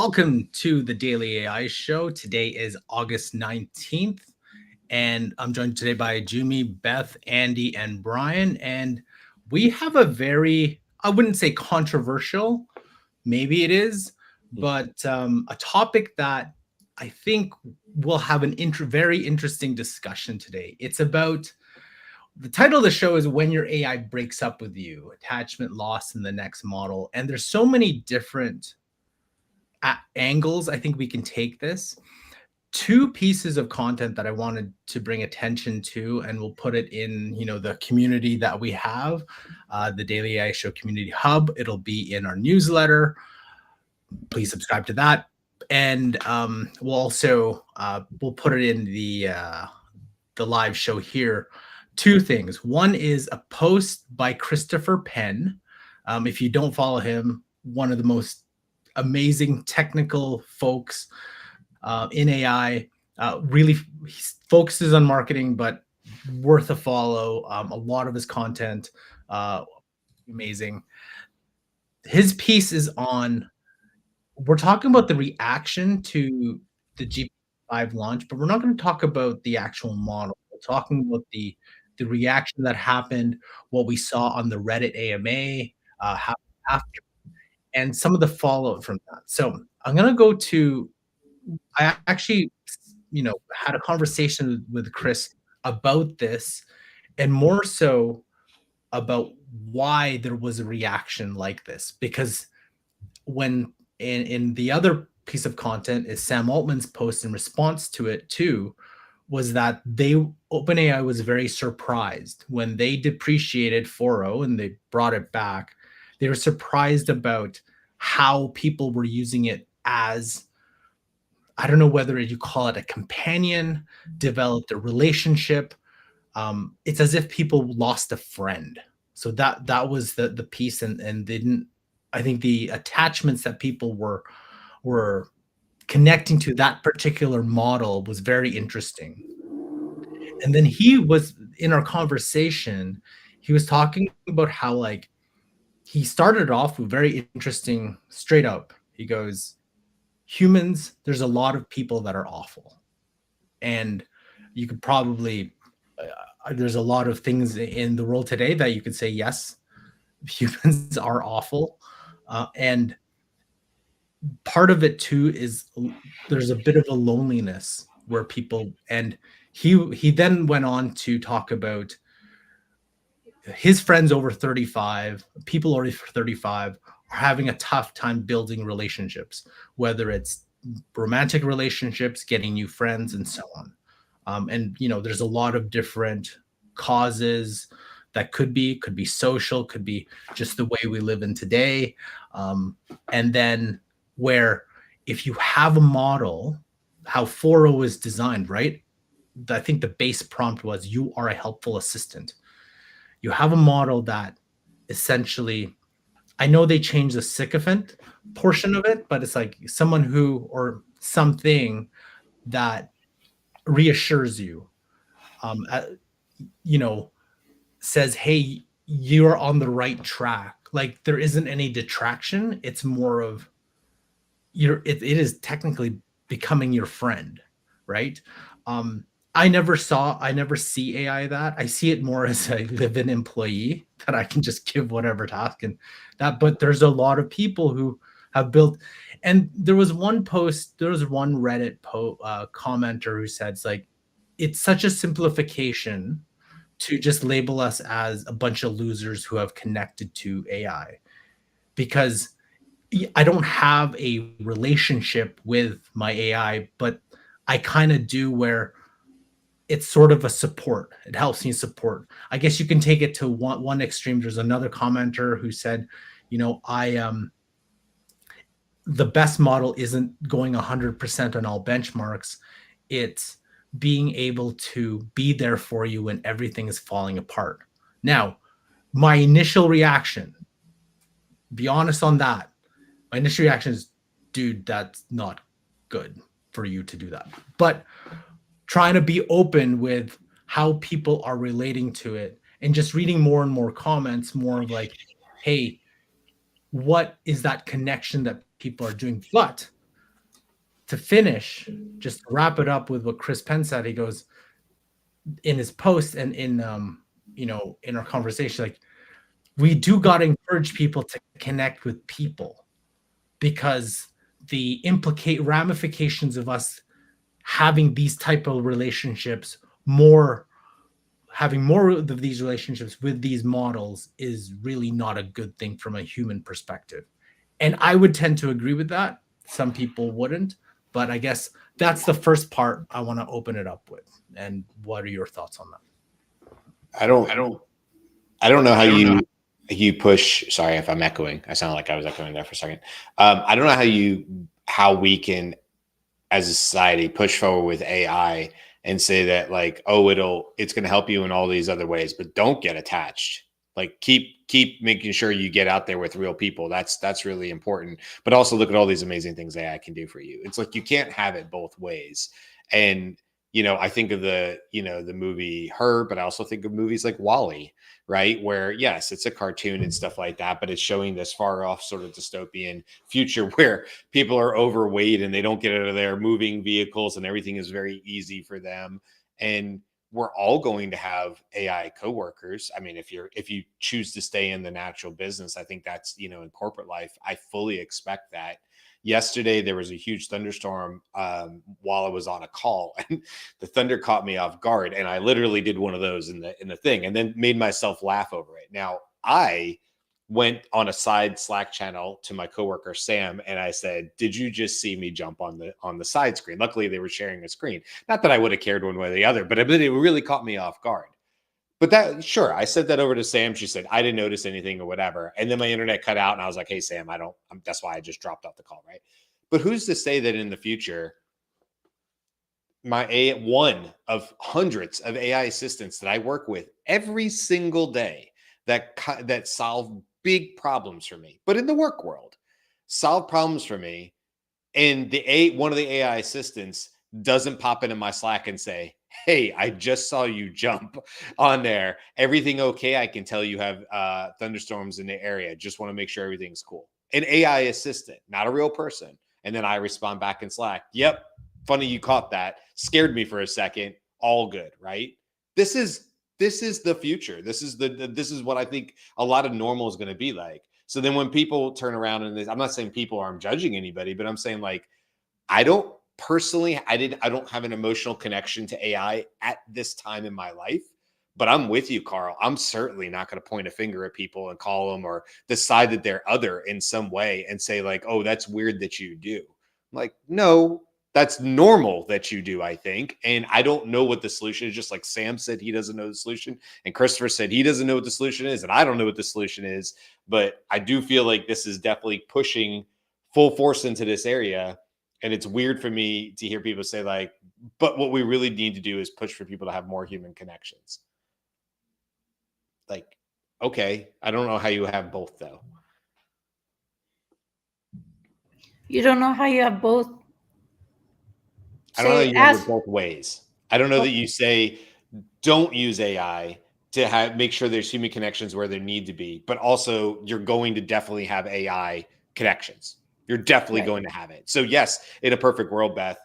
Welcome to the Daily AI Show. Today is August 19th, and I'm joined today by Jumi, Beth, Andy, and Brian. And we have a very, I wouldn't say controversial, maybe it is, but a topic that I think will have an very interesting discussion today. It's about the title of the show is When Your AI Breaks Up With You, Attachment Loss in the Next Model. And there's so many different angles I think we can take this. Two pieces of content that I wanted to bring attention to, and we'll put it in the community that we have, the Daily AI Show Community Hub. It'll be in our newsletter. Please subscribe to that, and we'll also we'll put it in the live show here. Two things. One is a post by Christopher Penn. If you don't follow him, one of the most amazing technical folks in AI, really focuses on marketing, but worth a follow. A lot of his content, amazing. His piece is on, we're talking about the reaction to the GPT-5 launch, but we're not going to talk about the actual model. We're talking about the reaction that happened, what we saw on the Reddit AMA, after, and some of the fallout from that. So I'm going to go to, I actually, had a conversation with Chris about this, and more so about why there was a reaction like this. Because when in the other piece of content is Sam Altman's post in response to it too, was that OpenAI was very surprised when they depreciated 4.0 and they brought it back. They were surprised about how people were using it as, I don't know whether you call it a companion, developed a relationship. It's as if people lost a friend. So that was the piece, and didn't, I think the attachments that people were connecting to that particular model was very interesting. And then he was, in our conversation, he was talking about how, like, he started off with very interesting, straight up. He goes, humans, there's a lot of people that are awful. And you could probably, there's a lot of things in the world today that you could say, yes, humans are awful. And part of it too is there's a bit of a loneliness where people, and he then went on to talk about his friends over 35, people over 35 are having a tough time building relationships, whether it's romantic relationships, getting new friends, and so on. And there's a lot of different causes that could be social, could be just the way we live in today. And then where if you have a model, how 4.0 is designed, right? I think the base prompt was, you are a helpful assistant. You have a model that essentially, I know they changed the sycophant portion of it, but it's like someone who, or something that reassures you, says, hey, you're on the right track. Like, there isn't any detraction. It's more of it is technically becoming your friend, right? I never see AI that. I see it more as a live-in employee that I can just give whatever task and that. But there's a lot of people who have built, and there was one Reddit commenter who said, it's like, it's such a simplification to just label us as a bunch of losers who have connected to AI, because I don't have a relationship with my AI, but I kind of do, where it's sort of a support. It helps me support. I guess you can take it to one extreme. There's another commenter who said, the best model isn't going 100% on all benchmarks. It's being able to be there for you when everything is falling apart. Now, my initial reaction, be honest on that, my initial reaction is, dude, that's not good for you to do that. But trying to be open with how people are relating to it, and just reading more and more comments, more of like, hey, what is that connection that people are doing? But to finish, just to wrap it up with what Chris Penn said, he goes in his post and in in our conversation, like, we do gotta encourage people to connect with people, because the implicate ramifications of us having these type of relationships, more having more of these relationships with these models, is really not a good thing from a human perspective. And I would tend to agree with that. Some people wouldn't, but I guess that's the first part I want to open it up with. And what are your thoughts on that? I don't know how you push. Sorry if I'm echoing. I sound like I was echoing there for a second. I don't know how we can, as a society, push forward with AI and say that, like, oh, it's going to help you in all these other ways, but don't get attached. Like, keep making sure you get out there with real people. That's really important. But also look at all these amazing things AI can do for you. It's like you can't have it both ways. And I think of the movie Her, but I also think of movies like WALL-E, right? Where, yes, it's a cartoon and stuff like that, but it's showing this far off sort of dystopian future where people are overweight and they don't get out of their moving vehicles and everything is very easy for them. And we're all going to have AI coworkers. I mean, if you choose to stay in the natural business, I think that's, in corporate life, I fully expect that. Yesterday, there was a huge thunderstorm while I was on a call, and the thunder caught me off guard. And I literally did one of those in the thing, and then made myself laugh over it. Now, I went on a side Slack channel to my coworker Sam, and I said, "Did you just see me jump on the side screen?" Luckily, they were sharing a screen. Not that I would have cared one way or the other, but it really caught me off guard. But sure, I sent that over to Sam. She said, I didn't notice anything or whatever. And then my internet cut out and I was like, hey, Sam, that's why I just dropped off the call, right? But who's to say that in the future, one of hundreds of AI assistants that I work with every single day that solve big problems for me, but in the work world, solve problems for me, and one of the AI assistants doesn't pop into my Slack and say, hey, I just saw you jump on there. Everything okay? I can tell you have thunderstorms in the area. Just want to make sure everything's cool. An AI assistant, not a real person. And then I respond back in Slack. Yep. Funny you caught that. Scared me for a second. All good, right? This is the future. This is what I think a lot of normal is going to be like. So then when people turn around and I'm not saying people are judging anybody, but I'm saying, like, I don't have an emotional connection to AI at this time in my life, but I'm with you, Carl. I'm certainly not going to point a finger at people and call them or decide that they're other in some way and say, like, oh, that's weird that you do. I'm like, no, that's normal that you do, I think. And I don't know what the solution is. Just like Sam said, he doesn't know the solution. And Christopher said he doesn't know what the solution is. And I don't know what the solution is. But I do feel like this is definitely pushing full force into this area. And it's weird for me to hear people say, like, but what we really need to do is push for people to have more human connections. Like, okay, I don't know how you have both, though. You don't know how you have both? I don't know how you have it both ways. I don't know that you say, don't use AI to make sure there's human connections where there need to be, but also you're going to definitely have AI connections. You're definitely going to have it. So yes, in a perfect world, Beth,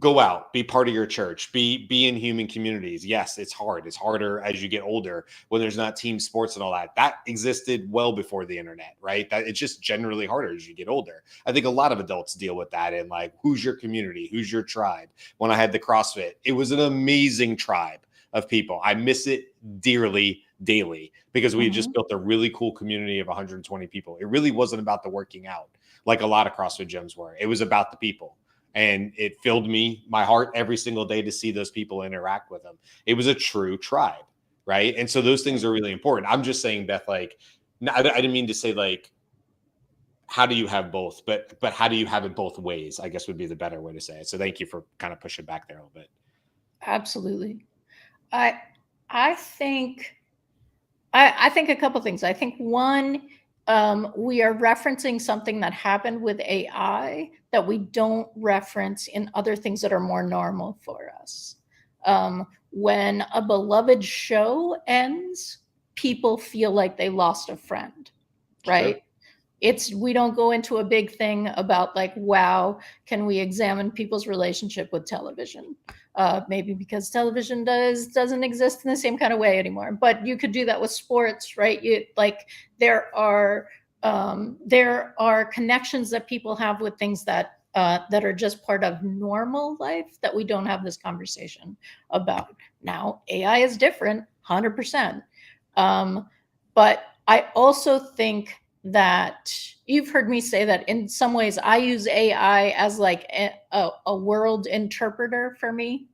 go out, be part of your church, be in human communities. Yes, it's hard. It's harder as you get older when there's not team sports and all that. That existed well before the internet, right? It's just generally harder as you get older. I think a lot of adults deal with that. And, like, who's your community? Who's your tribe? When I had the CrossFit, it was an amazing tribe of people. I miss it dearly daily because we just built a really cool community of 120 people. It really wasn't about the working out like a lot of CrossFit gyms were. It was about the people. And it filled my heart every single day to see those people interact with them. It was a true tribe, right? And so those things are really important. I'm just saying, Beth, like, I didn't mean to say, like, how do you have both, but how do you have it both ways, I guess would be the better way to say it. So thank you for kind of pushing back there a little bit. Absolutely. I think a couple of things. I think one, we are referencing something that happened with AI that we don't reference in other things that are more normal for us. When a beloved show ends, people feel like they lost a friend, right? Sure. we don't go into a big thing about like, wow, can we examine people's relationship with television? Maybe because television doesn't exist in the same kind of way anymore. But you could do that with sports, right? There are connections that people have with things that are just part of normal life that we don't have this conversation about. Now, AI is different, 100%. But I also think that you've heard me say that in some ways I use AI as like a world interpreter for me,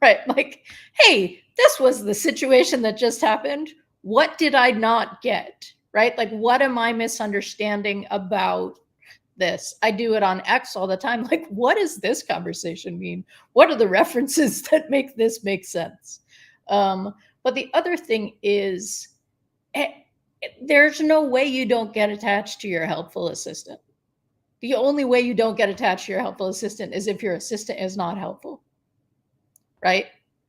right? Like, hey, this was the situation that just happened. What did I not get? Right? Like, what am I misunderstanding about this? I do it on X all the time. Like, what does this conversation mean? What are the references that make this make sense? But the other thing is, there's no way you don't get attached to your helpful assistant. The only way you don't get attached to your helpful assistant is if your assistant is not helpful, right?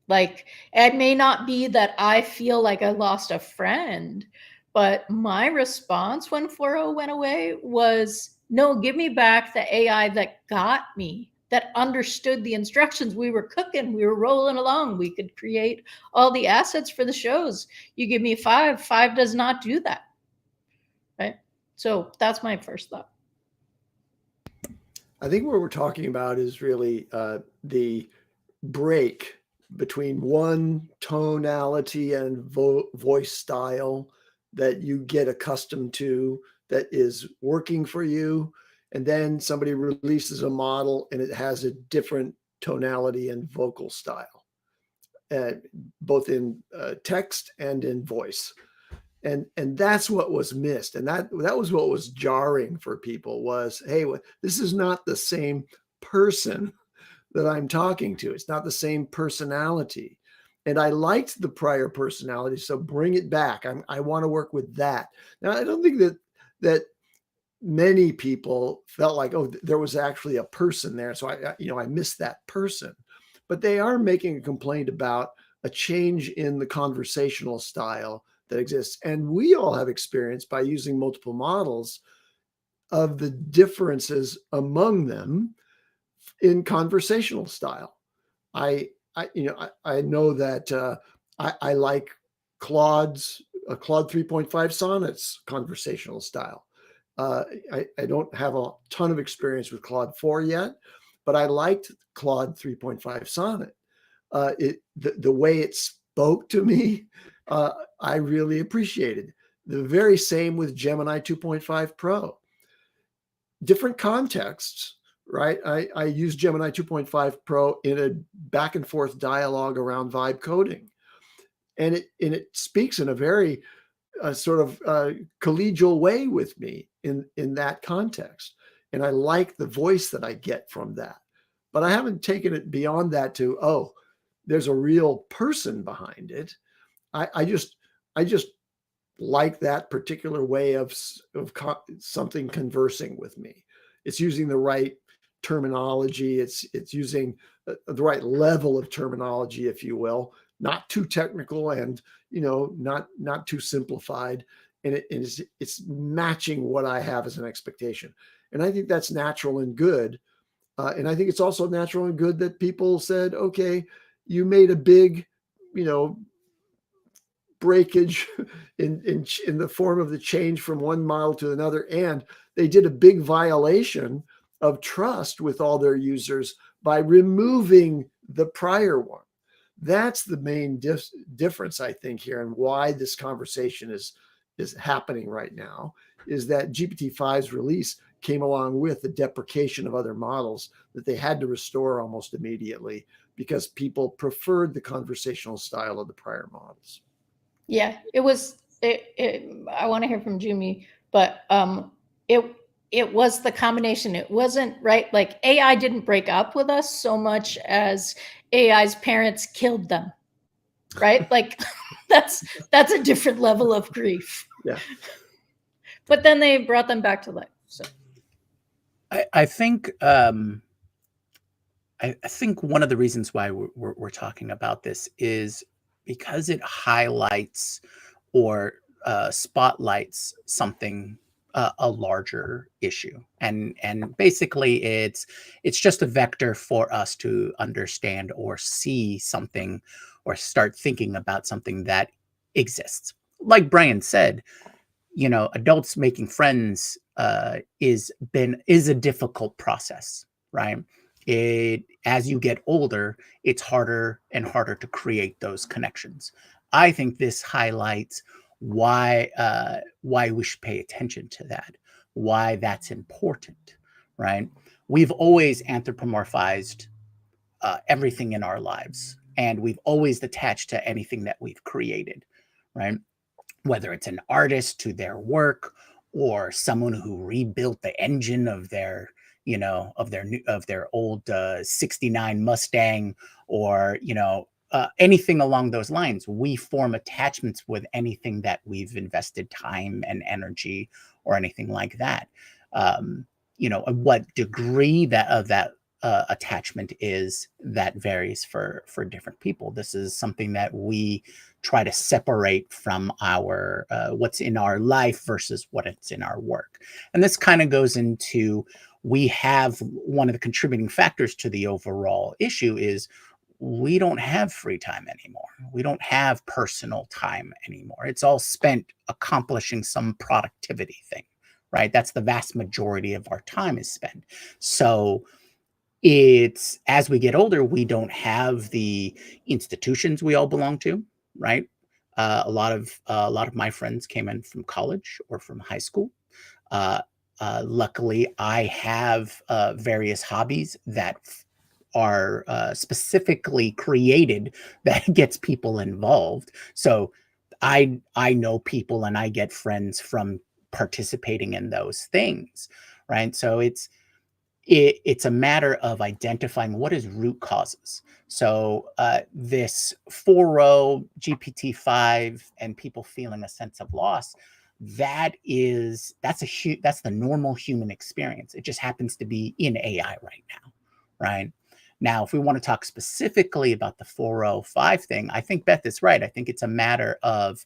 Like, it may not be that I feel like I lost a friend, but my response when 4.0 went away was, no, give me back the AI that got me, that understood the instructions. We were cooking, we were rolling along. We could create all the assets for the shows. You give me 5 does not do that, right? So that's my first thought. I think what we're talking about is really the break between one tonality and voice style that you get accustomed to that is working for you, and then somebody releases a model and it has a different tonality and vocal style, both in text and in voice. And that's what was missed. And that was what was jarring for people was, hey, this is not the same person that I'm talking to. It's not the same personality. And I liked the prior personality, so bring it back. I want to work with that. Now, I don't think that many people felt like, oh, there was actually a person there, so I missed that person. But they are making a complaint about a change in the conversational style that exists. And we all have experience by using multiple models of the differences among them in conversational style. I know that I like Claude 3.5 Sonnet's conversational style. I don't have a ton of experience with Claude 4 yet, but I liked Claude 3.5 Sonnet. The way it spoke to me, I really appreciated. The very same with Gemini 2.5 Pro. Different contexts, right? I use Gemini 2.5 Pro in a back and forth dialogue around vibe coding. And it speaks in a very sort of collegial way with me in that context. And I like the voice that I get from that. But I haven't taken it beyond that to, oh, there's a real person behind it. I just like that particular way of something conversing with me. It's using the right terminology. It's using the right level of terminology, if you will, not too technical and not too simplified. And it's matching what I have as an expectation. And I think that's natural and good. And I think it's also natural and good that people said, okay, you made a big, breakage in the form of the change from one model to another. And they did a big violation of trust with all their users by removing the prior one. That's the main difference, I think, here, and why this conversation is happening right now, is that GPT-5's release came along with the deprecation of other models that they had to restore almost immediately because people preferred the conversational style of the prior models. Yeah, it was. I want to hear from Jimmy, but it was the combination. It wasn't right. Like, AI didn't break up with us so much as AI's parents killed them. Right? Like, that's a different level of grief. Yeah. But then they brought them back to life. So I think I think one of the reasons why we're talking about this is because it highlights or spotlights something a larger issue, and basically it's just a vector for us to understand or see something or start thinking about something that exists. Like Brian said, adults making friends is a difficult process, right? As you get older, it's harder and harder to create those connections. I think this highlights why we should pay attention to that, why that's important, right? We've always anthropomorphized everything in our lives, and we've always attached to anything that we've created, right? Whether it's an artist to their work, or someone who rebuilt the engine of their of their old 69 Mustang, or anything along those lines. We form attachments with anything that we've invested time and energy or anything like that. What degree that attachment is, that varies for different people. This is something that we try to separate from our what's in our life versus what it's in our work. And this kind of goes into, we have one of the contributing factors to the overall issue is we don't have free time anymore. We don't have personal time anymore. It's all spent accomplishing some productivity thing, right? That's the vast majority of our time is spent. So it's, as we get older, we don't have the institutions we all belong to, right? A lot of my friends came in from college or from high school. Luckily, I have various hobbies that are specifically created that gets people involved. So I know people and I get friends from participating in those things, right? So it's a matter of identifying what is root causes. So this 4.0 GPT-5 and people feeling a sense of loss, that's the normal human experience. It just happens to be in AI right now, right? Now, if we want to talk specifically about the 4.05 thing, I think Beth is right. I think it's a matter of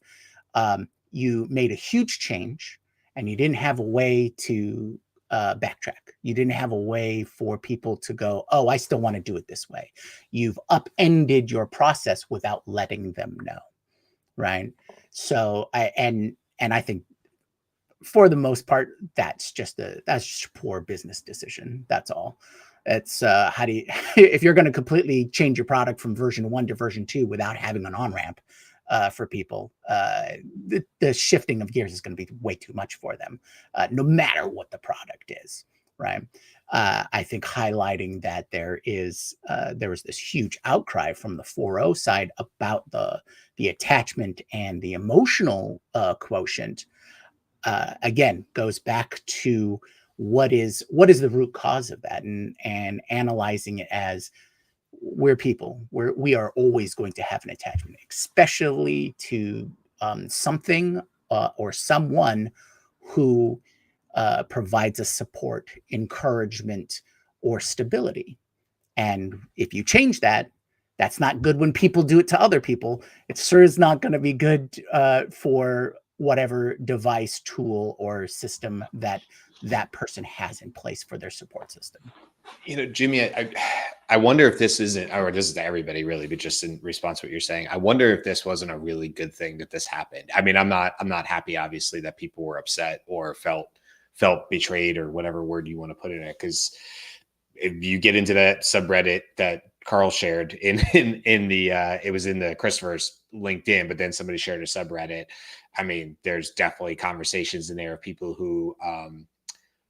you made a huge change and you didn't have a way to backtrack. You didn't have a way for people to go, oh, I still want to do it this way. You've upended your process without letting them know, right? So I think for the most part, that's just a poor business decision. That's all. It's how do you, if you're going to completely change your product from version 1 to version 2 without having an on-ramp for people, the shifting of gears is going to be way too much for them, no matter what the product is, right? I think highlighting that there was this huge outcry from the 4.0 side about the attachment and the emotional quotient. Again, goes back to what is the root cause of that, and analyzing it as, we're people. We are always going to have an attachment, especially to something or someone who provides us support, encouragement, or stability. And if you change that, that's not good when people do it to other people. It sure is not going to be good for whatever device, tool, or system that person has in place for their support system. Jimmy, I wonder if this isn't, or this is to everybody really, but just in response to what you're saying, I wonder if this wasn't a really good thing that this happened. I mean, I'm not happy, obviously, that people were upset or felt betrayed, or whatever word you want to put in it. Because if you get into that subreddit that Carl shared in the it was in the Christopher's LinkedIn, but then somebody shared a subreddit. I mean, there's definitely conversations in there of people who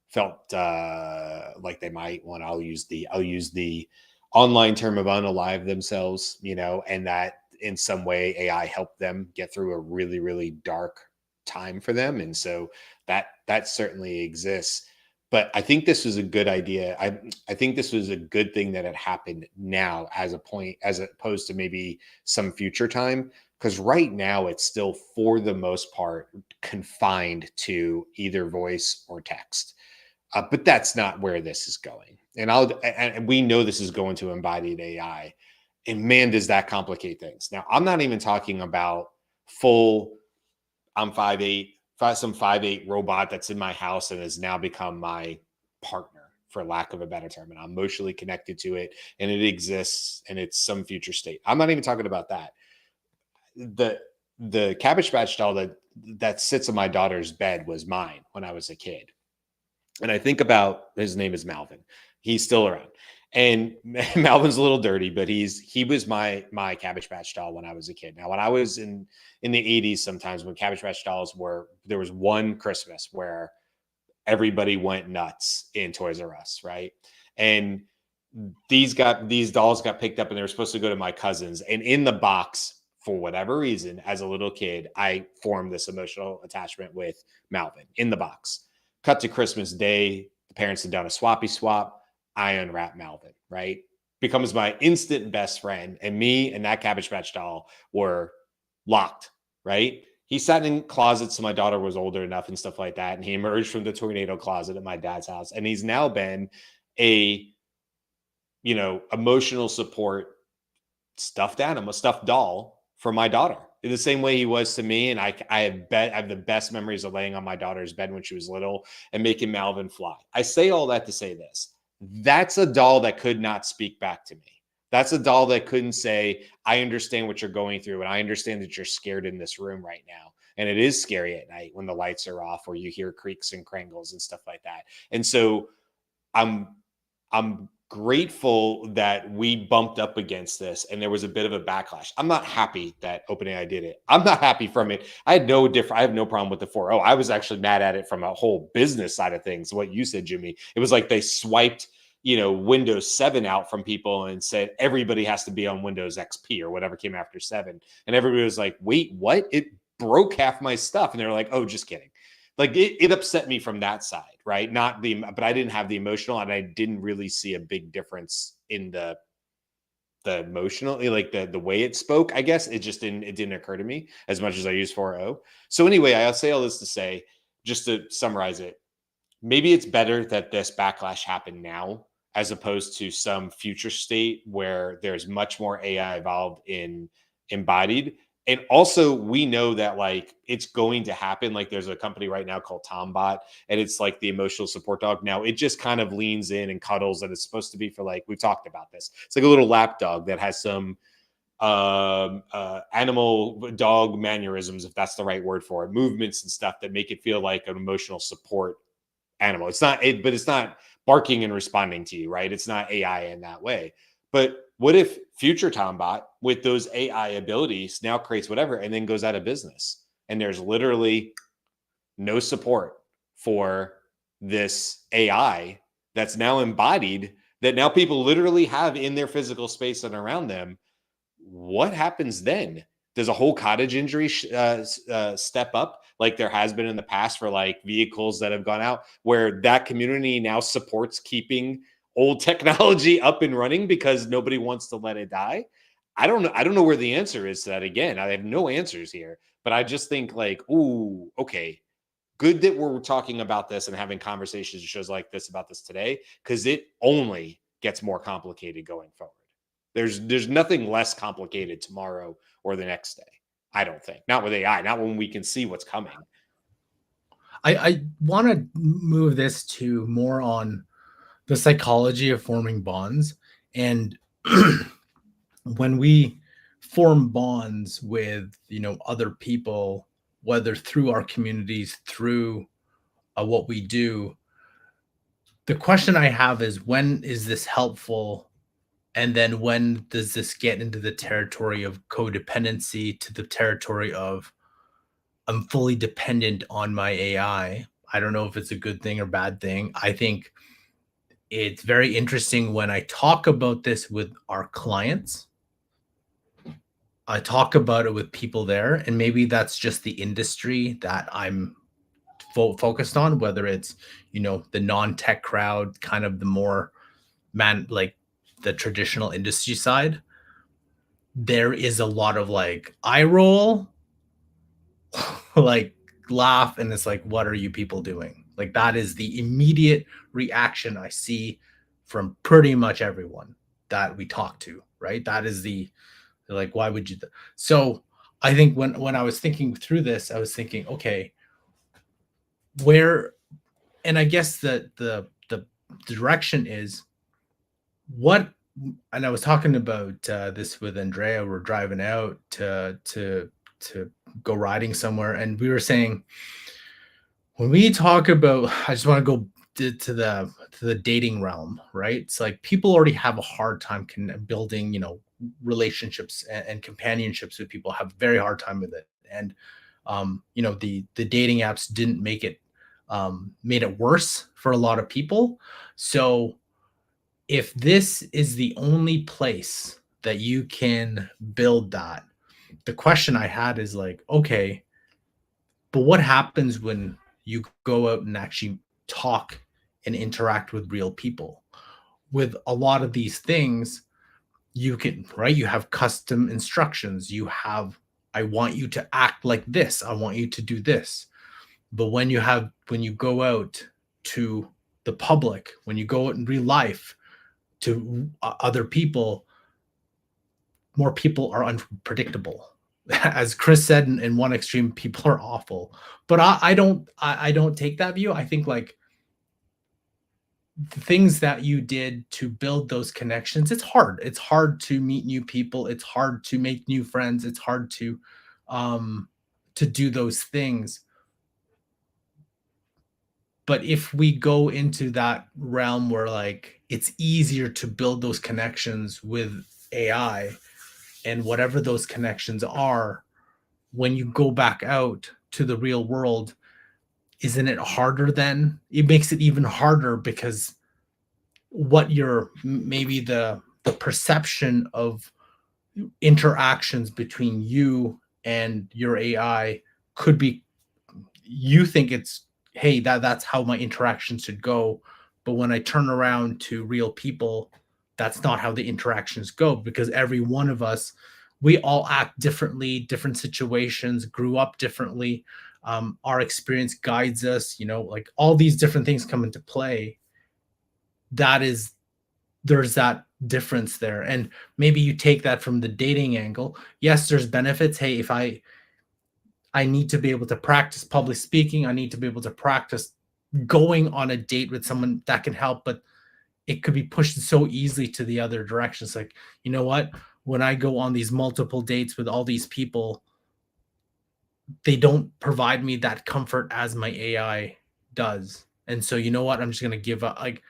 felt like they might want, I'll use the online term of unalive themselves, and that in some way AI helped them get through a really, really dark time for them. And so that certainly exists. But I think this was a good idea. I think this was a good thing that it happened now, as opposed to maybe some future time. Because right now it's still, for the most part, confined to either voice or text. But that's not where this is going. And we know this is going to embodied AI. And man, does that complicate things. Now, I'm not even talking about full, I'm 5'8", some 5'8" robot that's in my house and has now become my partner, for lack of a better term. And I'm emotionally connected to it, and it exists, and it's some future state. I'm not even talking about that. The Cabbage Patch doll that sits on my daughter's bed was mine when I was a kid. And I think about, his name is Malvin. He's still around. And Malvin's a little dirty, but he was my Cabbage Patch doll when I was a kid. Now, when I was in the 80s, sometimes when Cabbage Patch dolls there was one Christmas where everybody went nuts in Toys R Us, right? And these dolls got picked up, and they were supposed to go to my cousins. And in the box, for whatever reason, as a little kid, I formed this emotional attachment with Malvin in the box. Cut to Christmas Day, the parents had done a swappy swap. I unwrap Malvin, right? Becomes my instant best friend. And me and that Cabbage Patch doll were locked, right? He sat in closets, so my daughter was older enough and stuff like that. And he emerged from the tornado closet at my dad's house. And he's now been a, emotional support stuffed animal, stuffed doll for my daughter, in the same way he was to me. And I have the best memories of laying on my daughter's bed when she was little and making Malvin fly. I say all that to say this. That's a doll that could not speak back to me. That's a doll that couldn't say, I understand what you're going through, and I understand that you're scared in this room right now. And it is scary at night when the lights are off, or you hear creaks and crangles and stuff like that. And so I'm grateful that we bumped up against this, and there was a bit of a backlash. I'm not happy that OpenAI did it. I'm not happy from it. I have no problem with the 4.0. I was actually mad at it from a whole business side of things. What you said, Jimmy, it was like they swiped, Windows 7 out from people and said everybody has to be on Windows XP or whatever came after 7. And everybody was like, wait, what? It broke half my stuff. And they were like, oh, just kidding. Like it upset me from that side, right? But I didn't have the emotional, and I didn't really see a big difference in the emotional, like the way it spoke. I guess it didn't occur to me as much as I used 4.0. So anyway, I'll say all this to say, just to summarize it, maybe it's better that this backlash happened now, as opposed to some future state where there's much more AI involved in embodied. And also, we know that it's going to happen. Like there's a company right now called Tombot, and it's like the emotional support dog. Now it just kind of leans in and cuddles, and it's supposed to be for we've talked about this. It's like a little lap dog that has some animal dog mannerisms, if that's the right word for it, movements and stuff that make it feel like an emotional support animal. But it's not barking and responding to you, right? It's not AI in that way. But what if future Tombot with those AI abilities now creates whatever and then goes out of business, and there's literally no support for this AI that's now embodied, that now people literally have in their physical space and around them? What happens then? Does a whole cottage industry step up, like there has been in the past for vehicles that have gone out, where that community now supports keeping old technology up and running because nobody wants to let it die? I don't know where the answer is to that. Again, I have no answers here, but I just think ooh, okay, good that we're talking about this and having conversations and shows like this about this today, because it only gets more complicated going forward. There's nothing less complicated tomorrow or the next day. I don't think. Not with AI, not when we can see what's coming. I want to move this to more on the psychology of forming bonds. And when we form bonds with, other people, whether through our communities, through what we do, the question I have is, when is this helpful? And then when does this get into the territory of codependency, to the territory of I'm fully dependent on my AI? I don't know if it's a good thing or bad thing. I think it's very interesting when I talk about this with our clients. I talk about it with people there, and maybe that's just the industry that I'm focused on, whether it's, the non-tech crowd, kind of the more the traditional industry side. There is a lot of eye roll, laugh, and it's what are you people doing? That is the immediate reaction I see from pretty much everyone that we talk to, right? That is why would you? So I think when I was thinking through this, I was thinking, okay, where, and I guess the direction is what, and I was talking about this with Andrea. We're driving out to go riding somewhere, and we were saying, when we talk about, I just want to go to the dating realm, right? It's like people already have a hard time building, relationships and companionships with people. Have a very hard time with it, and the dating apps didn't make it made it worse for a lot of people. So if this is the only place that you can build that, the question I had is like, okay, but what happens when you go out and actually talk and interact with real people? With a lot of these things, you can, right? You have custom instructions. You have, I want you to act like this. I want you to do this. But when you go out to the public, when you go out in real life to other people, more people are unpredictable. As Chris said, in one extreme, people are awful. But I don't take that view. I think like the things that you did to build those connections, it's hard. It's hard to meet new people. It's hard to make new friends. It's hard to do those things. But if we go into that realm where like it's easier to build those connections with AI, and whatever those connections are, when you go back out to the real world, isn't it harder then? It makes it even harder, because what your, maybe the perception of interactions between you and your AI could be, you think it's, hey, that's how my interaction should go. But when I turn around to real people, that's not how the interactions go, because every one of us, we all act differently, different situations, grew up differently. Our experience guides us, like all these different things come into play. There's that difference there. And maybe you take that from the dating angle. Yes, there's benefits. Hey, if I need to be able to practice public speaking, I need to be able to practice going on a date with someone, that can help. But it could be pushed so easily to the other direction. It's like, you know what? When I go on these multiple dates with all these people, they don't provide me that comfort as my AI does. And so, you know what? I'm just going to give up. Like,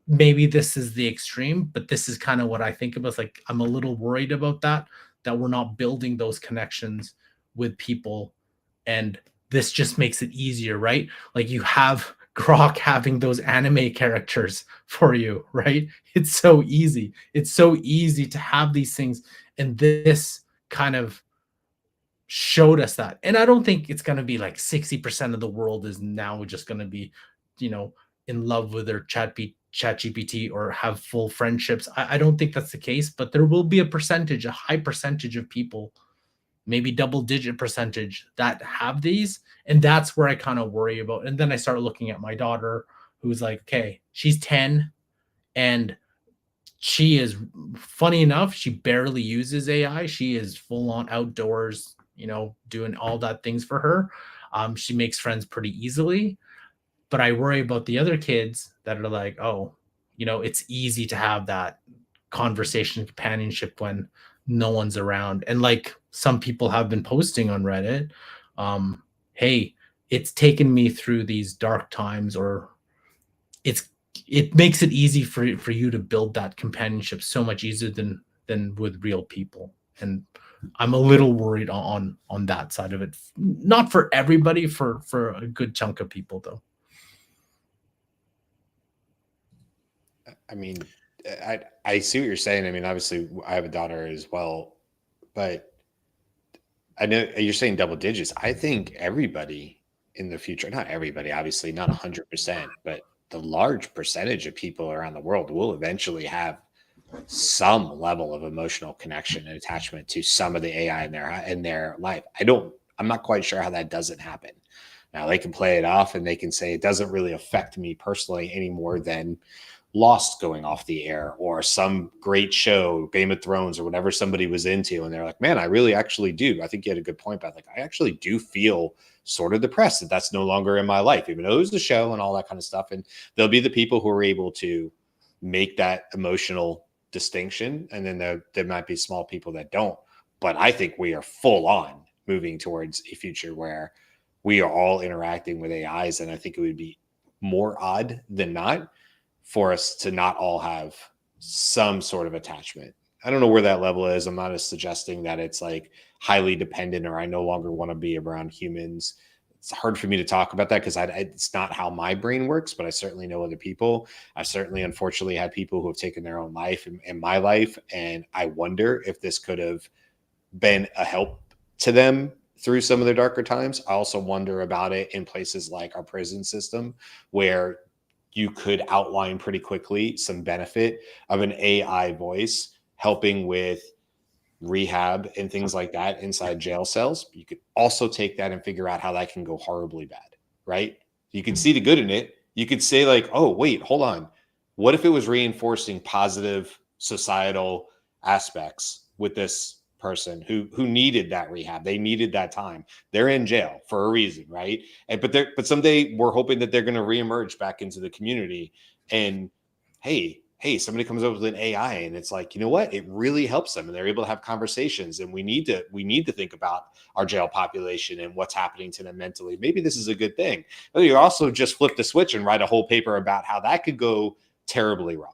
maybe this is the extreme, but this is kind of what I think about. It's like, I'm a little worried about that we're not building those connections with people. And this just makes it easier, right? Like, you have Grok having those anime characters for you, right? It's so easy. It's so easy to have these things. And this kind of showed us that. And I don't think it's going to be like 60% of the world is now just going to be, in love with their chat GPT or have full friendships. I don't think that's the case, but there will be a high percentage of people, maybe double-digit percentage, that have these. And that's where I kind of worry about. And then I start looking at my daughter, who's like, okay, she's 10, and she is, funny enough, she barely uses AI. She is full on outdoors, doing all that things for her. She makes friends pretty easily. But I worry about the other kids that are like, oh, it's easy to have that conversation companionship when no one's around. And like some people have been posting on Reddit, hey, it's taken me through these dark times, or it makes it easy for you to build that companionship so much easier than with real people. And I'm a little worried on that side of it. Not for everybody, for a good chunk of people though. I mean, I see what you're saying. I mean, obviously I have a daughter as well, but I know you're saying double digits. I think everybody in the future, not everybody, obviously not 100%, but the large percentage of people around the world will eventually have some level of emotional connection and attachment to some of the AI in their life. I'm not quite sure how that doesn't happen. Now they can play it off and they can say it doesn't really affect me personally any more than Lost going off the air or some great show, Game of Thrones or whatever somebody was into. And they're like, man, I really actually do. I think you had a good point, but like, I actually do feel sort of depressed that that's no longer in my life, even though it was the show and all that kind of stuff. And there'll be the people who are able to make that emotional distinction. And then there might be small people that don't. But I think we are full on moving towards a future where we are all interacting with AIs. And I think it would be more odd than not for us to not all have some sort of attachment. I don't know where that level is. I'm not suggesting that it's like highly dependent or I no longer want to be around humans. It's hard for me to talk about that because it's not how my brain works, but I certainly know other people. I certainly, unfortunately, had people who have taken their own life in my life. And I wonder if this could have been a help to them through some of their darker times. I also wonder about it in places like our prison system, where you could outline pretty quickly some benefit of an AI voice helping with rehab and things like that inside jail cells. You could also take that and figure out how that can go horribly bad, right? You can see the good in it. You could say like, oh, wait, hold on. What if it was reinforcing positive societal aspects with this person who needed that rehab? They needed that time. They're in jail for a reason, right? But someday we're hoping that they're going to reemerge back into the community. And hey, somebody comes up with an AI and it's like, you know what? It really helps them and they're able to have conversations. And we need to think about our jail population and what's happening to them mentally. Maybe this is a good thing. But you also just flip the switch and write a whole paper about how that could go terribly wrong.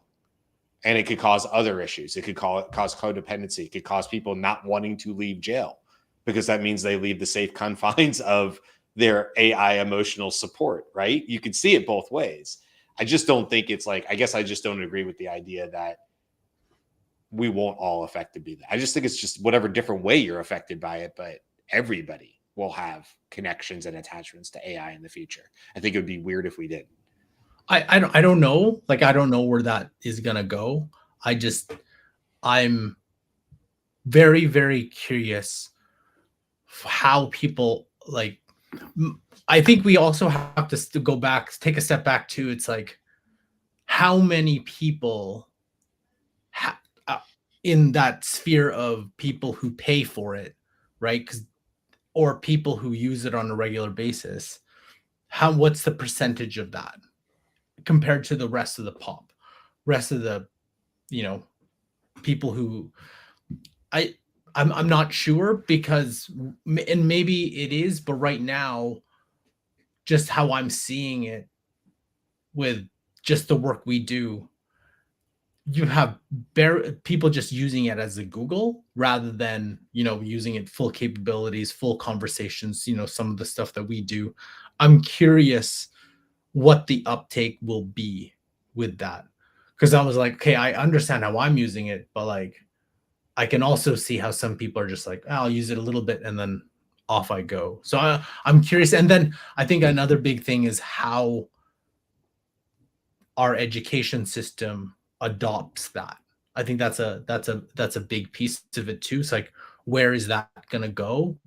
And it could cause other issues. It could cause codependency. It could cause people not wanting to leave jail because that means they leave the safe confines of their AI emotional support, right? You could see it both ways. I just don't think it's like, I guess I just don't agree with the idea that we won't all affected be that. I just think it's just whatever different way you're affected by it, but everybody will have connections and attachments to AI in the future. I think it would be weird if we didn't. I don't know. Like, I don't know where that is going to go. I'm very, very curious how people like, I think we also have to go back, take a step back too. It's like, how many people in that sphere of people who pay for it, right? Or people who use it on a regular basis. What's the percentage of that compared to the rest of the people who I'm not sure, because, and maybe it is, but right now, just how I'm seeing it with just the work we do, you have people just using it as a Google rather than, using it full capabilities, full conversations, some of the stuff that we do. I'm curious what the uptake will be with that. Because I was like, okay, I understand how I'm using it, but like, I can also see how some people are just like, I'll use it a little bit and then off I go. So I'm curious. And then I think another big thing is how our education system adopts that. I think that's a big piece of it too. It's like, where is that going to go?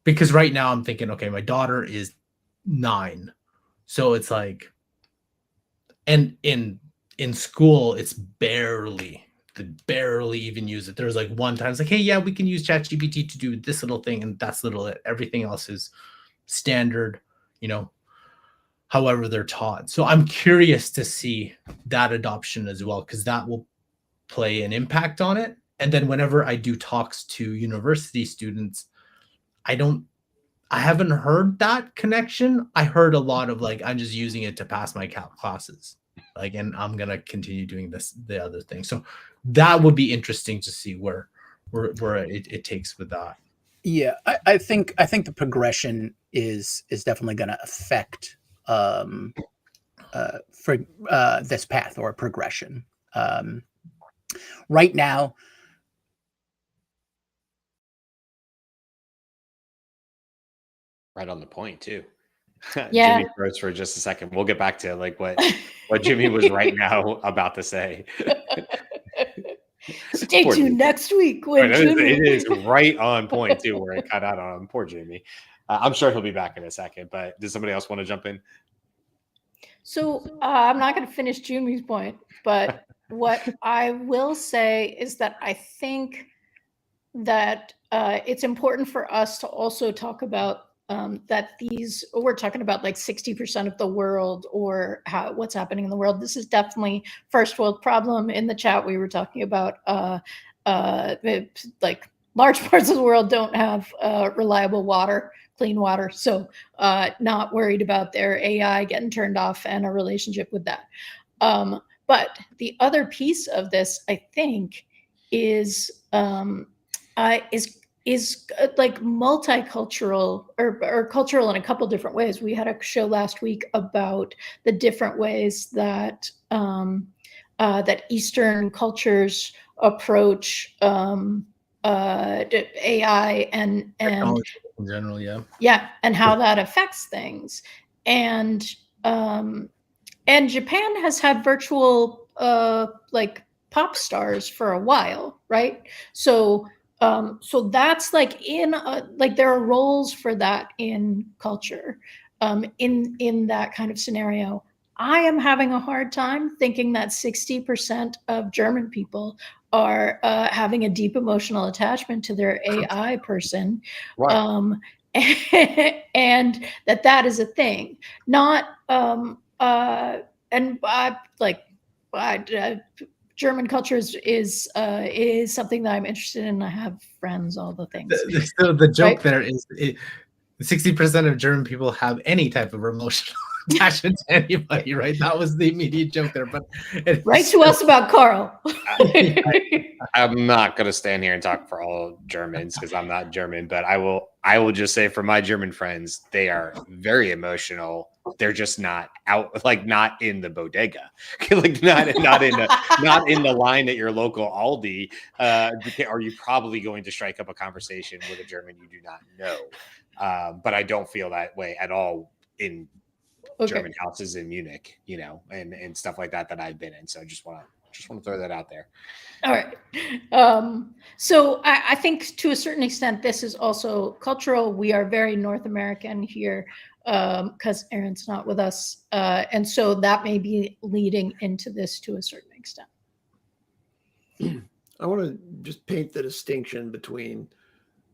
Because right now I'm thinking, okay, my daughter is 9. So it's like, and in school, it's barely even use it. There's like one time it's like, hey, yeah, we can use ChatGPT to do this little thing, and that's little it. Everything else is standard, however they're taught. So I'm curious to see that adoption as well, because that will play an impact on it. And then whenever I do talks to university students, I haven't heard that connection. I heard a lot of like, I'm just using it to pass my classes, like, and I'm gonna continue doing the other thing. So that would be interesting to see where it takes with that. Yeah, I think the progression is definitely going to affect for this path or progression. Right now, right on the point too. Yeah. Jimmy froze for just a second. We'll get back to like what Jimmy was right now about to say. Stay Poor tuned Jimmy. next week when Right, Jimmy. it is right on point too, where it cut out on poor Jimmy. I'm sure he'll be back in a second, but does somebody else want to jump in? So I'm not going to finish Jimmy's point, but what I will say is that I think that it's important for us to also talk about that we're talking about like 60% of the world, or what's happening in the world. This is definitely first world problem. In the chat, we were talking about like large parts of the world don't have reliable water, clean water. So not worried about their AI getting turned off and a relationship with that. But the other piece of this, I think, is like multicultural or cultural in a couple different ways. We had a show last week about the different ways that that Eastern cultures approach AI and Technology in general, yeah. yeah, and how that affects things. And Japan has had virtual like pop stars for a while, right? So so that's like like there are roles for that in culture. In that kind of scenario, I am having a hard time thinking that 60% of German people are having a deep emotional attachment to their AI person. Right. And that is a thing. Not and like German culture is something that I'm interested in. I have friends, all the things. So the joke Right? there is 60% of German people have any type of emotional attachment to anybody, right? That was the immediate joke there. But Write to us about Carl. I'm not going to stand here and talk for all Germans because I'm not German, but I will just say for my German friends, they are very emotional. They're just not out, like not in the bodega, like not in the line at your local Aldi. Are you probably going to strike up a conversation with a German you do not know? But I don't feel that way at all in German houses in Munich, and stuff like that I've been in. So I just want to throw that out there. All right. So I think to a certain extent, this is also cultural. We are very North American here because Aaron's not with us. And so that may be leading into this to a certain extent. I want to just paint the distinction between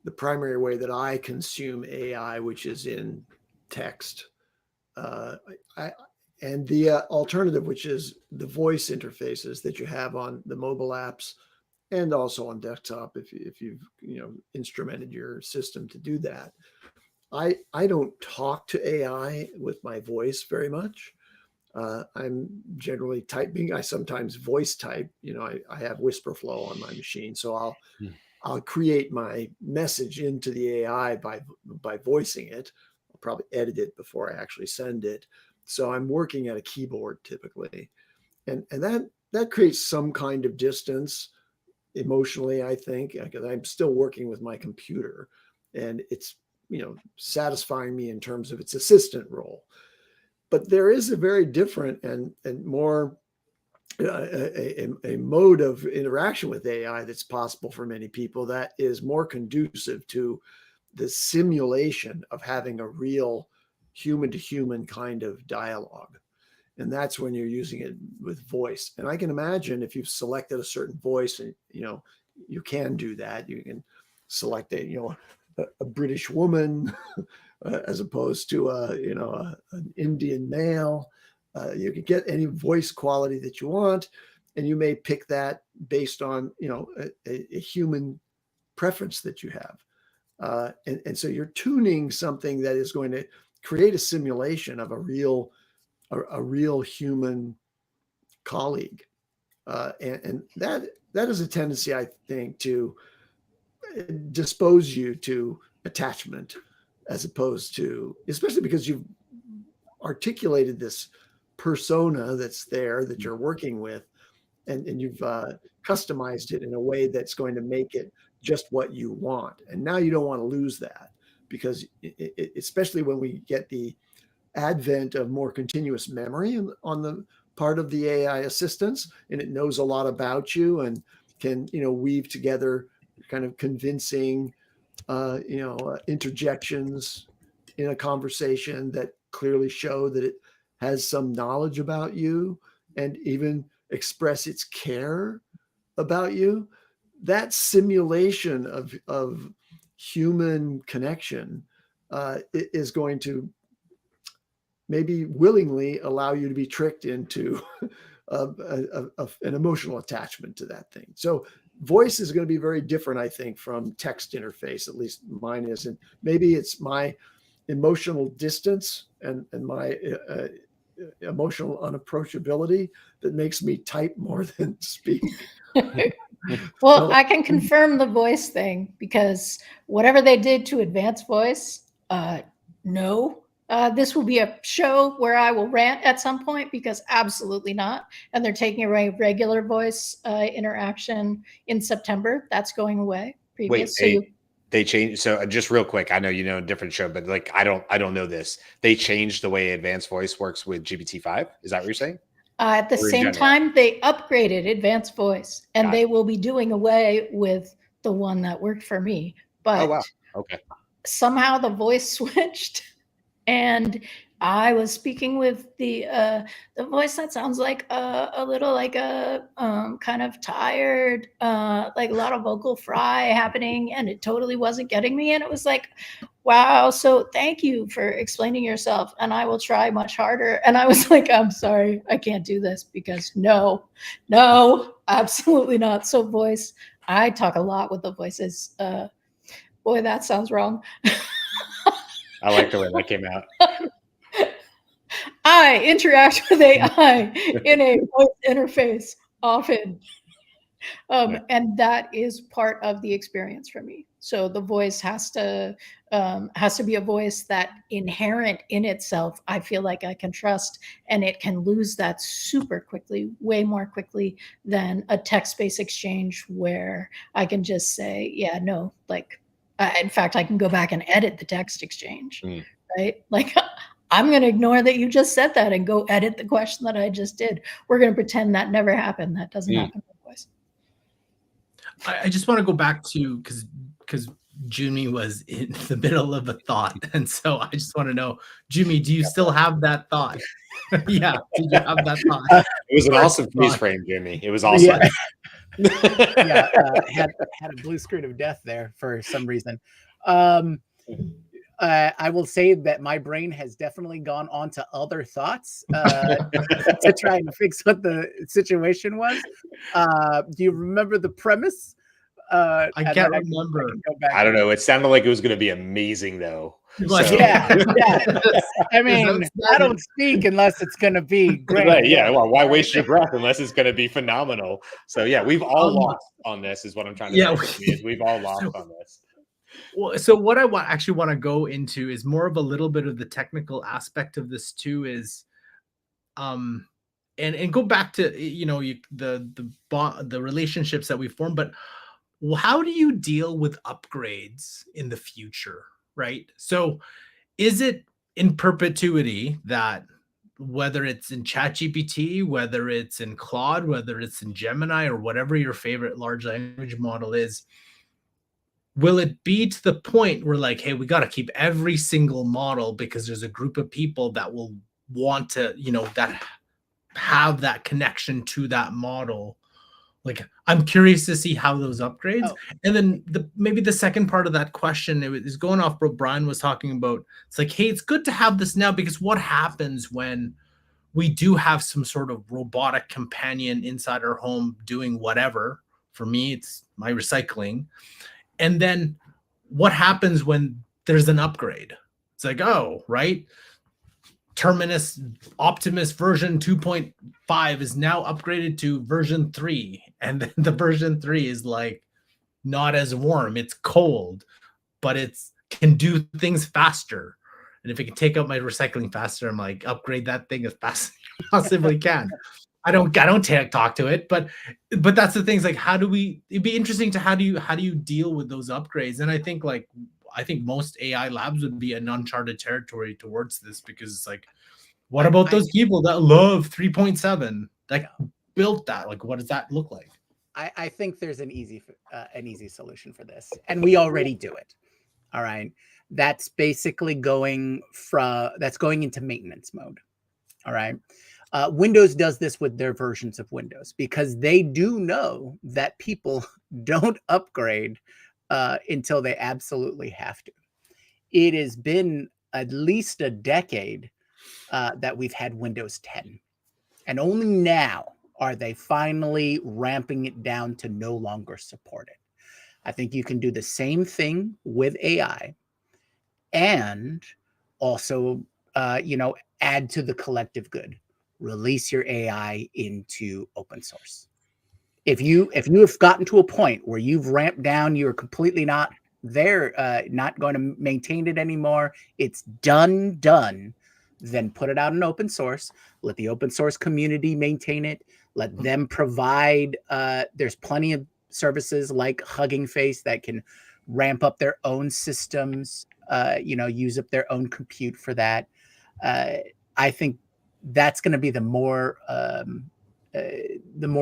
the primary way that I consume AI, which is in text, and the alternative, which is the voice interfaces that you have on the mobile apps and also on desktop if you've instrumented your system to do that. I don't talk to AI with my voice very much. I'm generally typing. I sometimes voice type. I have whisper flow on my machine, so I'll create my message into the AI by voicing it. I'll probably edit it before I actually send it. So I'm working at a keyboard typically, and that creates some kind of distance emotionally, I think, because I'm still working with my computer, and it's satisfying me in terms of its assistant role. But there is a very different and more a mode of interaction with AI that's possible for many people that is more conducive to the simulation of having a real human to human kind of dialogue. And that's when you're using it with voice. And I can imagine if you've selected a certain voice, and you can do that. You can select a British woman as opposed to an Indian male. You can get any voice quality that you want, and you may pick that based on a human preference that you have. And so you're tuning something that is going to create a simulation of a real human colleague. And that is a tendency, I think, to dispose you to attachment as opposed to, especially because you've articulated this persona that's there that you're working with, and you've customized it in a way that's going to make it just what you want. And now you don't want to lose that, because especially when we get the advent of more continuous memory on the part of the AI assistants, and it knows a lot about you and can weave together kind of convincing interjections in a conversation that clearly show that it has some knowledge about you and even express its care about you. That simulation of human connection is going to maybe willingly allow you to be tricked into an emotional attachment to that thing. So voice is going to be very different, I think, from text interface. At least mine is, and maybe it's my emotional distance and my emotional unapproachability that makes me type more than speak. Well, I can confirm the voice thing, because whatever they did to advanced voice, no. This will be a show where I will rant at some point, because absolutely not. And they're taking away regular voice interaction in September. That's going away. Wait, they changed. So just real quick, I know you know a different show, but like I don't know this. They changed the way advanced voice works with GPT-5. Is that what you're saying? At the same time, they upgraded advanced voice, and they will be doing away with the one that worked for me. But okay, somehow the voice switched, and I was speaking with the voice that sounds like a little like a kind of tired, like a lot of vocal fry happening, and it totally wasn't getting me. And it was like, wow, so thank you for explaining yourself, and I will try much harder. And I was like, I'm sorry, I can't do this, because no, absolutely not. So voice, I talk a lot with the voices. Boy, that sounds wrong. I like the way that came out. I interact with AI in a voice interface often. And that is part of the experience for me. So the voice has to be a voice that inherent in itself, I feel like I can trust, and it can lose that super quickly, way more quickly than a text-based exchange where I can just say, yeah, no, like, in fact, I can go back and edit the text exchange, right? Like, I'm going to ignore that you just said that and go edit the question that I just did. We're going to pretend that never happened. That doesn't happen with voice. I just want to go back to, because Jumi was in the middle of a thought. And so I just want to know, Jumi, do you still have that thought? Yeah. Did you have that thought? It was an awesome freeze frame, Jumi. It was awesome. Yeah, had a blue screen of death there for some reason. I will say that my brain has definitely gone on to other thoughts to try and fix what the situation was. Do you remember the premise? I can't remember. I don't know. It sounded like it was going to be amazing, though. So. Yeah. I mean, I don't speak unless it's going to be great. Right, yeah. Well, why waste your breath unless it's going to be phenomenal? So yeah, we've all lost on this. Is what I'm trying to say. We've all lost on this. Well, so what I actually want to go into is more of a little bit of the technical aspect of this too. Is and go back to the relationships that we form, but how do you deal with upgrades in the future, right? So is it in perpetuity that whether it's in ChatGPT, whether it's in Claude, whether it's in Gemini, or whatever your favorite large language model is, will it be to the point where like, hey, we got to keep every single model because there's a group of people that will want to, that have that connection to that model? Like, I'm curious to see how those upgrades. And then maybe the second part of that question is going off what Brian was talking about. It's like, hey, it's good to have this now, because what happens when we do have some sort of robotic companion inside our home doing whatever? For me, it's my recycling. And then what happens when there's an upgrade? It's like, oh, right. Optimus version 2.5 is now upgraded to version 3. And then the version 3 is like not as warm. It's cold, but it's can do things faster. And if it can take out my recycling faster, I'm like, upgrade that thing as fast as you possibly can. I don't talk to it, but that's the things, like, it'd be interesting to how do you deal with those upgrades? And I think most AI labs would be an uncharted territory towards this, because it's like, what about those people that love 3.7 that built that? Like, what does that look like? I think there's an easy solution for this, and we already do it. All right, that's basically going into maintenance mode. All right. Windows does this with their versions of Windows, because they do know that people don't upgrade until they absolutely have to. it has been at least a decade that we've had Windows 10. And only now are they finally ramping it down to no longer support it. I think you can do the same thing with AI and also, add to the collective good. Release your AI into open source. If you have gotten to a point where you've ramped down, you're completely not there, not going to maintain it anymore, it's done, then put it out in open source. Let the open source community maintain it. Let them provide, there's plenty of services like Hugging Face that can ramp up their own systems, use up their own compute for that. I think that's going to be the more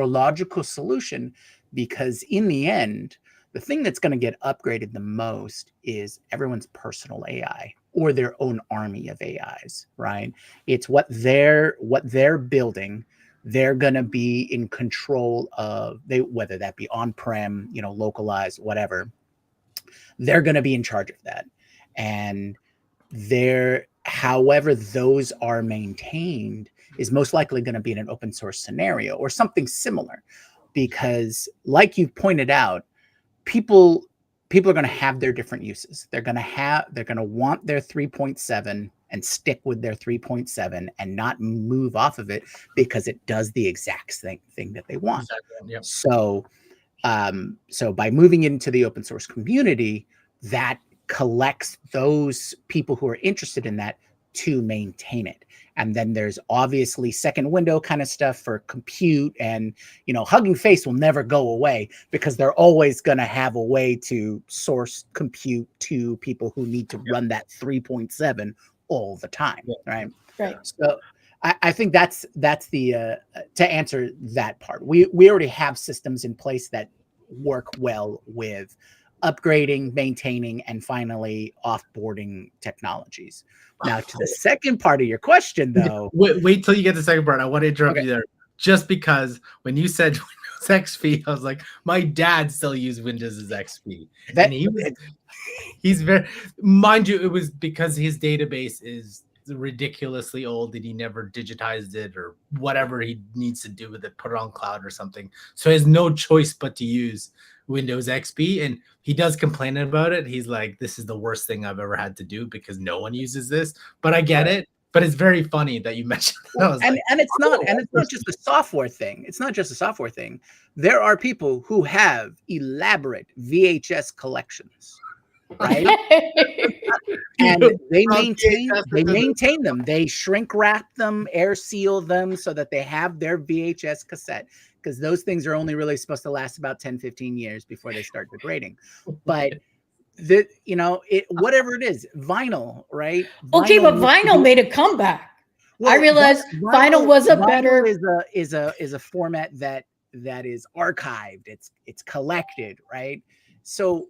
logical solution, because in the end, the thing that's going to get upgraded the most is everyone's personal AI or their own army of AIs, right? It's what they're building. They're going to be in control of, whether that be on-prem, localized, whatever. They're going to be in charge of that. And however those are maintained is most likely going to be in an open source scenario or something similar, because like you pointed out, people are going to have their different uses. They're going to want their 3.7 and stick with their 3.7 and not move off of it because it does the exact thing that they want. Exactly. Yep. So by moving into the open source community, that collects those people who are interested in that to maintain it. And then there's obviously second window kind of stuff for compute, and Hugging Face will never go away because they're always going to have a way to source compute to people who need to run that 3.7 all the time, right? So I think that's the to answer that part. We already have systems in place that work well with upgrading, maintaining, and finally offboarding technologies. Now, to the second part of your question, though. Wait till you get the second part. I want to interrupt you there, just because when you said Windows XP, I was like, my dad still used Windows as XP, and he's very, mind you, it was because his database is ridiculously old and he never digitized it or whatever he needs to do with it, put it on cloud or something. So he has no choice but to use Windows XP, and he does complain about it. He's like, this is the worst thing I've ever had to do because no one uses this. But I get it. But it's very funny that you mentioned that. And it's not just a software thing. It's not just a software thing. There are people who have elaborate VHS collections, right? And they maintain them. They shrink wrap them, air seal them so that they have their VHS cassette, because those things are only really supposed to last about 10, 15 years before they start degrading. But whatever it is, vinyl, right? Okay, but vinyl made a comeback. Well, I realized vinyl was a better is a format that is archived. It's collected, right? So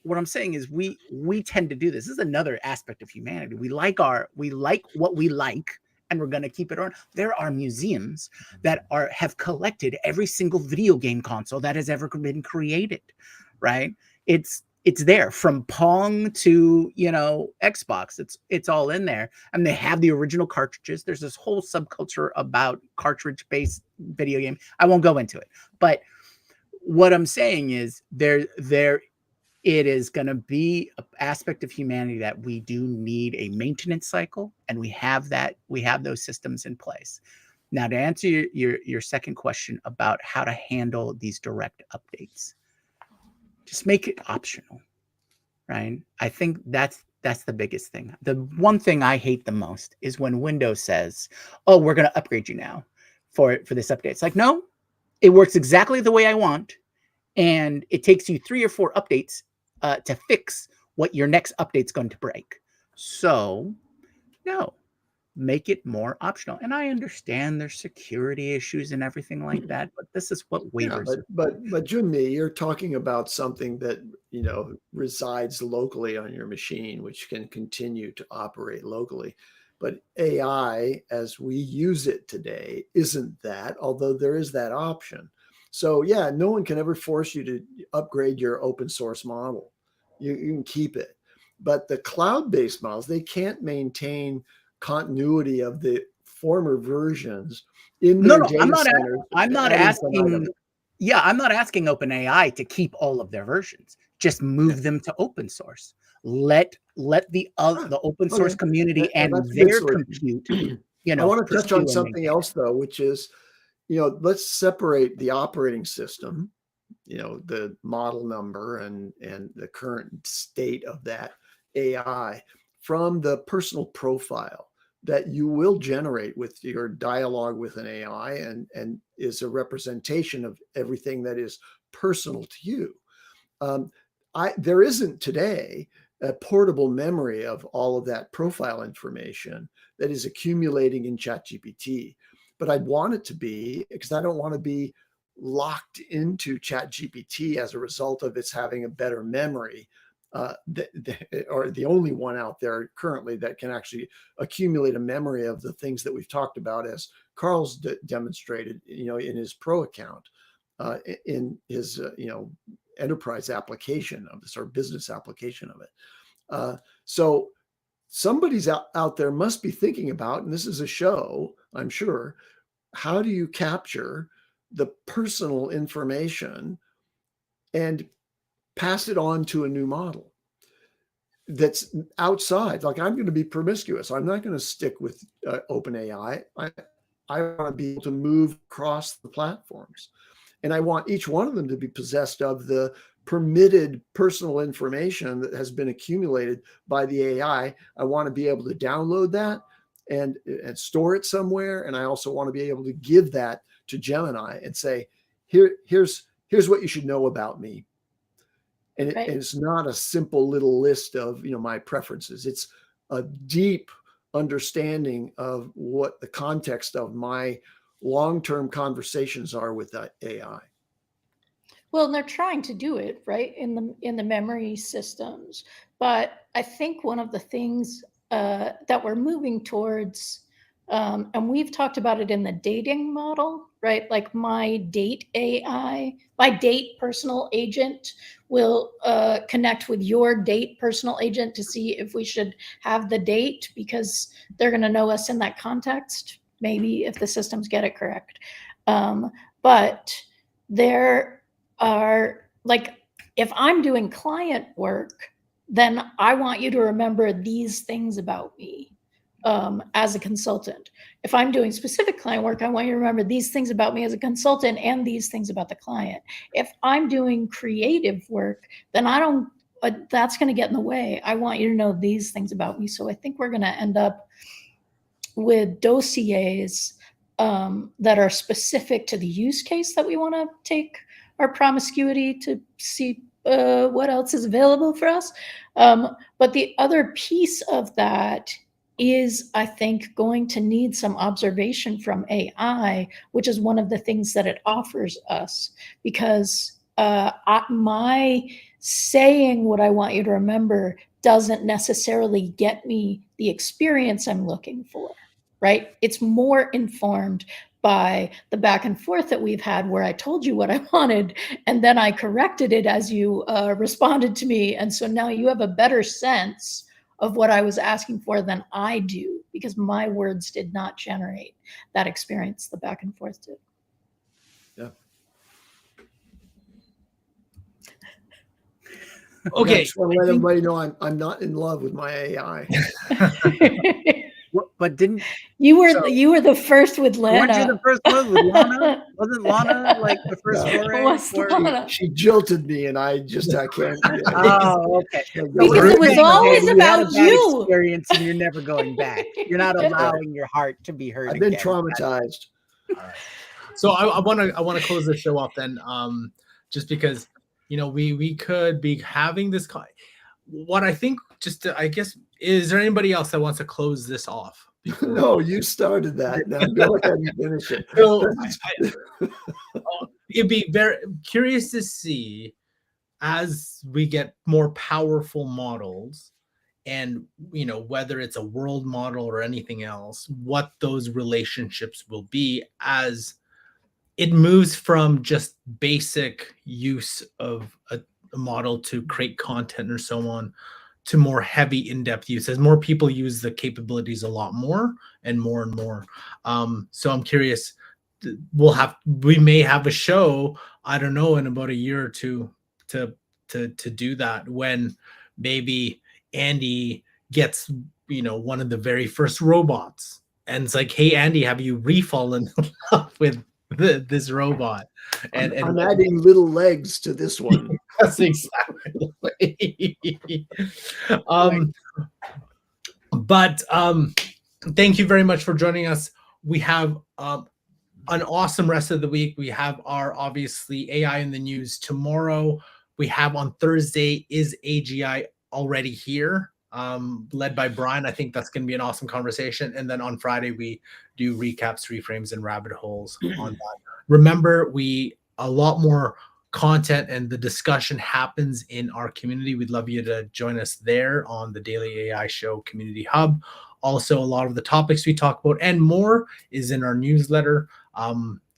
what I'm saying is we tend to do this. This is another aspect of humanity. We like what we like, and we're going to keep it on. There are museums that have collected every single video game console that has ever been created, right? It's there, from Pong to Xbox. It's all in there, and they have the original cartridges. There's this whole subculture about cartridge-based video game. I won't go into it, but what I'm saying is it is going to be an aspect of humanity that we do need a maintenance cycle, and we have those systems in place. Now, to answer your second question about how to handle these direct updates, just make it optional, right? I think that's the biggest thing. The one thing I hate the most is when Windows says, "Oh, we're going to upgrade you now for this update." It's like, no, it works exactly the way I want, and it takes you 3 or 4 updates to fix what your next update's going to break. So, no, make it more optional. And I understand there's security issues and everything like that, but this is what waivers. But Junmi, you're talking about something that resides locally on your machine, which can continue to operate locally. But AI, as we use it today, isn't that, although there is that option. So yeah, no one can ever force you to upgrade your open source model. You can keep it. But the cloud-based models, they can't maintain continuity of the former versions in their data centers. I'm not asking. Yeah, I'm not asking OpenAI to keep all of their versions. Just move them to open source. Let the open source community and their compute. You know, I want to touch on something else though, which is, let's separate the operating system, the model number and the current state of that AI from the personal profile that you will generate with your dialogue with an AI and is a representation of everything that is personal to you. There isn't today a portable memory of all of that profile information that is accumulating in ChatGPT, but I'd want it to be, because I don't want to be locked into ChatGPT as a result of its having a better memory, or the only one out there currently that can actually accumulate a memory of the things that we've talked about, as Carl's demonstrated, in his pro account, in his, enterprise application of this, or business application of it. So somebody's out there must be thinking about, and this is a show, I'm sure, how do you capture the personal information and pass it on to a new model that's outside? Like, I'm going to be promiscuous. I'm not going to stick with OpenAI. I want to be able to move across the platforms. And I want each one of them to be possessed of the permitted personal information that has been accumulated by the AI. I want to be able to download that and store it somewhere. And I also want to be able to give that to Gemini and say, here's what you should know about me. And it's not a simple little list of, my preferences. It's a deep understanding of what the context of my long-term conversations are with that AI. Well, and they're trying to do it right in the memory systems, but I think one of the things that we're moving towards, and we've talked about it in the dating model, right? Like my date AI, my date personal agent will connect with your date personal agent to see if we should have the date, because they're going to know us in that context, maybe, if the systems get it correct. But there are, like, if I'm doing client work, then I want you to remember these things about me as a consultant. If I'm doing specific client work, I want you to remember these things about me as a consultant and these things about the client. If I'm doing creative work, then that's going to get in the way. I want you to know these things about me. So I think we're going to end up with dossiers that are specific to the use case that we want to take our promiscuity to see what else is available for us. But the other piece of that is, I think, going to need some observation from AI, which is one of the things that it offers us, because my saying what I want you to remember doesn't necessarily get me the experience I'm looking for, right? It's more informed by the back and forth that we've had, where I told you what I wanted, and then I corrected it as you responded to me. And so now you have a better sense of what I was asking for than I do, because my words did not generate that experience the back and forth did. Yeah. Okay. I just want to let everybody know I'm not in love with my AI. But didn't you were the first with Lana? Weren't you the first one with Lana? Wasn't Lana like the first foray? She jilted me, and I can't. Oh, okay. Because it was always about you. Experience, and you're never going back. You're not allowing your heart to be hurt. I've been traumatized. All right. So I want to close the show off then, just because we could be having this. What I think, I guess, is there anybody else that wants to close this off? No, you started that. Now go ahead and finish it. So it'd be very curious to see, as we get more powerful models, and whether it's a world model or anything else, what those relationships will be as it moves from just basic use of a model to create content or so on, to more heavy in-depth use as more people use the capabilities a lot more and more and more. So I'm curious, we may have a show, I don't know, in about a year or two to do that, when maybe Andy gets, you know, one of the very first robots, and it's like, hey Andy, have you refallen in love with this robot? And I'm adding little legs to this one. that's exactly. But thank you very much for joining us. We have an awesome rest of the week. We have our, obviously, AI in the news tomorrow. We have on Thursday, is AGI already here? Led by Brian. I think that's going to be an awesome conversation. And then on Friday, we do recaps, reframes, and rabbit holes on that. Remember, a lot more content and the discussion happens in our community. We'd love you to join us there on the Daily AI Show Community Hub. Also, a lot of the topics we talk about and more is in our newsletter.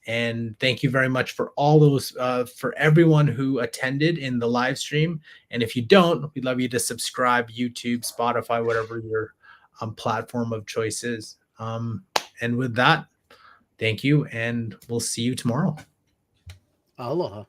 And thank you very much for all those, for everyone who attended in the live stream. And if you don't, we'd love you to subscribe, YouTube, Spotify, whatever your platform of choice is. And with that, thank you, and we'll see you tomorrow. Aloha.